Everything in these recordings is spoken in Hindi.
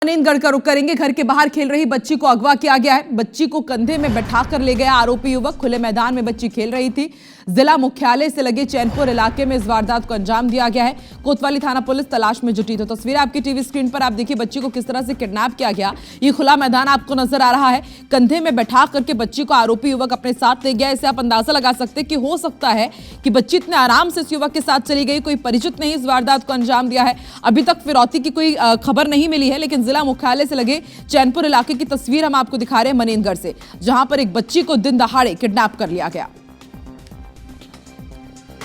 मनेनगढ़ का रुख करेंगे। घर के बाहर खेल रही बच्ची को अगवा किया गया है। बच्ची को कंधे में बैठाकर ले गया आरोपी युवक। खुले मैदान में बच्ची खेल रही थी। जिला मुख्यालय से लगे चैनपुर इलाके में इस वारदात को अंजाम दिया गया है। कोतवाली थाना पुलिस तलाश में जुटी। तो तस्वीरें आपकी टीवी स्क्रीन पर आप देखिए बच्ची को किस तरह से किडनैप किया गया। ये खुला मैदान आपको नजर आ रहा है। कंधे में बैठा करके बच्ची को आरोपी युवक अपने साथ ले गया। इससे आप अंदाजा लगा सकते हैं कि हो सकता है कि बच्ची इतने आराम से इस युवक के साथ चली गई, कोई परिचित नहीं इस वारदात को अंजाम दिया है। अभी तक फिरौती की कोई खबर नहीं मिली है, लेकिन जिला मुख्यालय से लगे चैनपुर इलाके की तस्वीर हम आपको दिखा रहे हैं मनेनगढ़ से, जहां पर एक बच्ची को दिन दहाड़े किडनैप कर लिया गया।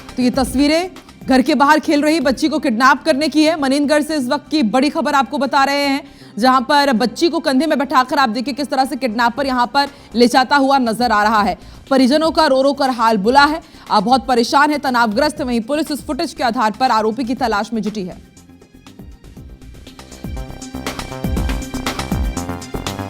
तो ये तस्वीरें घर के बाहर खेल रही बच्ची को किडनैप करने की है। मनेनगढ़ से इस वक्त की बड़ी खबर आपको बता रहे हैं, जहां पर बच्ची को कंधे में बैठाकर आप देखिए किस तरह से किडनैपर यहां पर ले जाता हुआ नजर आ रहा है। परिजनों का रो रो कर हाल बुला है, बहुत परेशान है, तनावग्रस्त है। वहीं पुलिस इस फुटेज के आधार पर आरोपी की तलाश में जुटी है।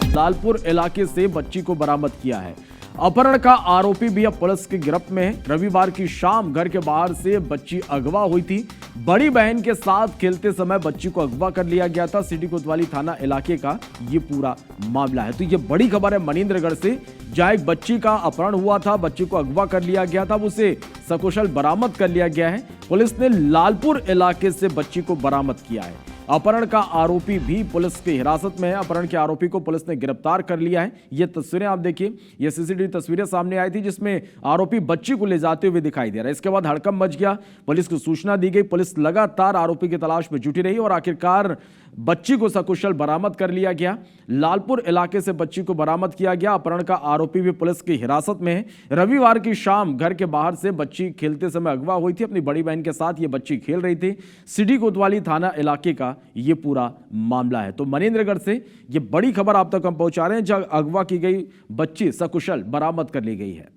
लालपुर इलाके से बच्ची को बरामद किया है। अपहरण का आरोपी भी अब पुलिस की गिरफ्त में है। रविवार की शाम घर के बाहर से बच्ची अगवा हुई थी। बड़ी बहन के साथ खेलते समय बच्ची को अगवा कर लिया गया था। सिटी कोतवाली थाना इलाके का ये पूरा मामला है। तो ये बड़ी खबर है मनेनगढ़ से, जहां एक बच्ची का अपहरण हुआ था, बच्ची को अगवा कर लिया गया था, उसे सकुशल बरामद कर लिया गया है। पुलिस ने लालपुर इलाके से बच्ची को बरामद किया है। अपहरण का आरोपी भी पुलिस की हिरासत में है। अपहरण के आरोपी को पुलिस ने गिरफ्तार कर लिया है। ये तस्वीरें आप देखिए, ये सीसीटीवी तस्वीरें सामने आई थी जिसमें आरोपी बच्ची को ले जाते हुए दिखाई दे रहा है। इसके बाद हड़कंप मच गया, पुलिस को सूचना दी गई। पुलिस लगातार आरोपी की तलाश में जुटी रही और आखिरकार बच्ची को सकुशल बरामद कर लिया गया। लालपुर इलाके से बच्ची को बरामद किया गया। अपहरण का आरोपी भी पुलिस की हिरासत में है। रविवार की शाम घर के बाहर से बच्ची खेलते समय अगवा हुई थी। अपनी बड़ी बहन के साथ ये बच्ची खेल रही थी। सिटी कोतवाली थाना इलाके का ये पूरा मामला है। तो मनेनगढ़ से ये बड़ी खबर आप तक हम पहुंचा रहे हैं, जब अगवा की गई बच्ची सकुशल बरामद कर ली गई है।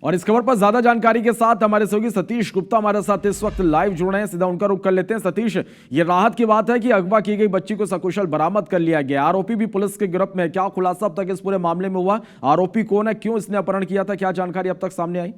और इस खबर पर ज्यादा जानकारी के साथ हमारे सहयोगी सतीश गुप्ता हमारे साथ इस वक्त लाइव जुड़ रहे हैं। सीधा उनका रुख कर लेते हैं। सतीश, ये राहत की बात है कि अगवा की गई बच्ची को सकुशल बरामद कर लिया गया। आरोपी भी पुलिस के गिरफ्त में है। क्या खुलासा अब तक इस पूरे मामले में हुआ? आरोपी कौन है, क्यों इसने अपहरण किया था, क्या जानकारी अब तक सामने आई?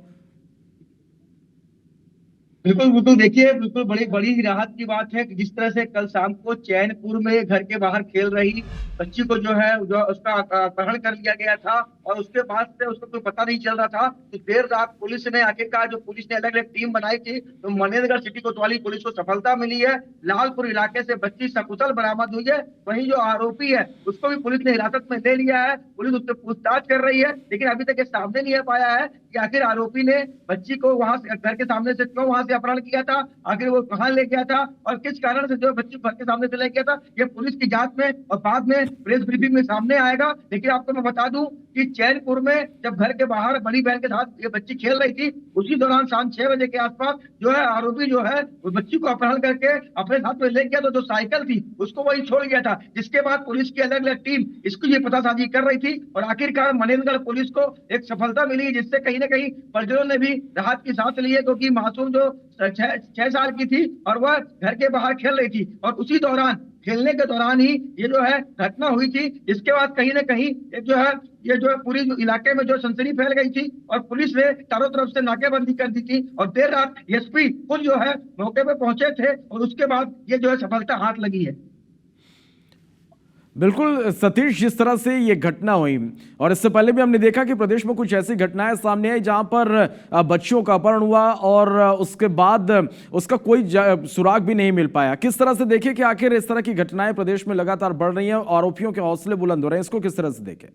बिल्कुल बिल्कुल, देखिए बिल्कुल बड़ी बड़ी राहत की बात है कि जिस तरह से कल शाम को चैनपुर में घर के बाहर खेल रही बच्ची को जो उसका अपहरण कर लिया गया था और उसके बाद से उसको कोई पता नहीं चल रहा था। तो देर रात पुलिस ने आखिरकार जो पुलिस ने अलग अलग टीम बनाई थी, तो मनेनगढ़ सिटी कोतवाली पुलिस को सफलता मिली है। लालपुर इलाके से बच्ची सकुशल बरामद हुई है। वहीं जो आरोपी है उसको भी पुलिस ने हिरासत में ले लिया है। पुलिस उससे पूछताछ कर रही है, लेकिन अभी तक ये सामने नहीं आ पाया है कि आखिर आरोपी ने बच्ची को वहां से घर के सामने से क्यों वहां से अपहरण किया था, आखिर वो कहां ले गया था और किस कारण से जो बच्ची घर के सामने से ले गया था। ये पुलिस की जांच में और बाद में प्रेस ब्रीफिंग में सामने आएगा। लेकिन आपको मैं बता दूं कि चैनपुर में जब घर के बाहर बड़ी बहन के साथ ये बच्ची खेल रही थी, उसी दौरान शाम 6 बजे के आसपास जो है आरोपी जो है वो बच्ची को अपहरण करके अपने साथ में ले गया। तो जो साइकिल थी उसको वही छोड़ गया था, जिसके बाद पुलिस की अलग अलग टीम इसको ये पतासाजी कर रही थी और आखिरकार मनेनगढ़ पुलिस को एक सफलता मिली, जिससे कहीं ना कहीं परिजनों ने भी राहत की सांस ली है। क्योंकि मासूम जो 6 साल की थी और वह घर के बाहर खेल रही थी और उसी दौरान खेलने के दौरान ही ये जो है घटना हुई थी। इसके बाद कहीं ना कहीं एक जो है ये जो है पूरी इलाके में जो सनसनी फैल गई थी और पुलिस ने चारों तरफ से नाकेबंदी कर दी थी और देर रात एसपी खुद जो है मौके पे पहुंचे थे और उसके बाद ये जो है सफलता हाथ लगी है। बिल्कुल सतीश, जिस तरह से ये घटना हुई और इससे पहले भी हमने देखा कि प्रदेश में कुछ ऐसी घटनाएं सामने आई जहां पर बच्चियों का अपहरण हुआ और उसके बाद उसका कोई सुराग भी नहीं मिल पाया। किस तरह से देखें कि आखिर इस तरह की घटनाएं प्रदेश में लगातार बढ़ रही हैं, आरोपियों के हौसले बुलंद हो रहे हैं, इसको किस तरह से देखें?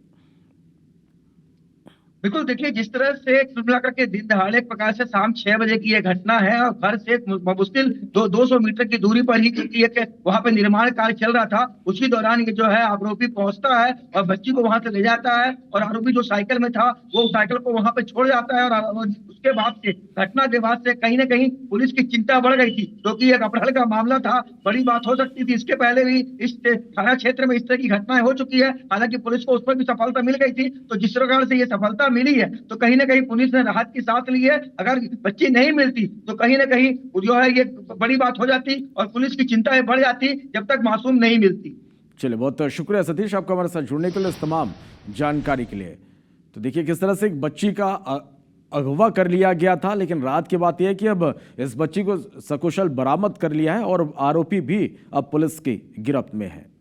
बिल्कुल, देखिए जिस तरह से कुल मिलाकर के दिन दहाड़े एक प्रकार से शाम 6 बजे की यह घटना है और घर से मुश्किल 200 मीटर की दूरी पर ही, क्योंकि एक वहां पे निर्माण कार्य चल रहा था, उसी दौरान ये जो है आरोपी पहुंचता है और बच्ची को वहां से ले जाता है और आरोपी जो साइकिल में था वो साइकिल को वहां पे छोड़ जाता है। और उसके बाद से घटना के बाद से कहीं ना कहीं पुलिस की चिंता बढ़ गई थी, क्योंकि एक अपहरण का मामला था, बड़ी बात हो सकती थी। इसके पहले भी इस थाना क्षेत्र में इस तरह की घटनाएं हो चुकी है, हालांकि पुलिस को उस पर भी सफलता मिल गई थी। तो जिस प्रकार से ये सफलता मिली है तो कहीं ना कहीं पुलिस ने राहत की सांस ली है। अगर बच्ची नहीं मिलती तो कहीं ना कहीं जो है ये बड़ी बात हो जाती और पुलिस की चिंता बढ़ जाती जब तक मासूम नहीं मिलती। चलिए, बहुत शुक्रिया सतीश आपका हमारे साथ जुड़ने के लिए, इस तमाम जानकारी के लिए। तो देखिए किस तरह से एक बच्ची का अगवा कर लिया गया था। लेकिन रात की बात यह है कि अब इस बच्ची को सकुशल बरामद कर लिया है और आरोपी भी अब पुलिस की गिरफ्त में है।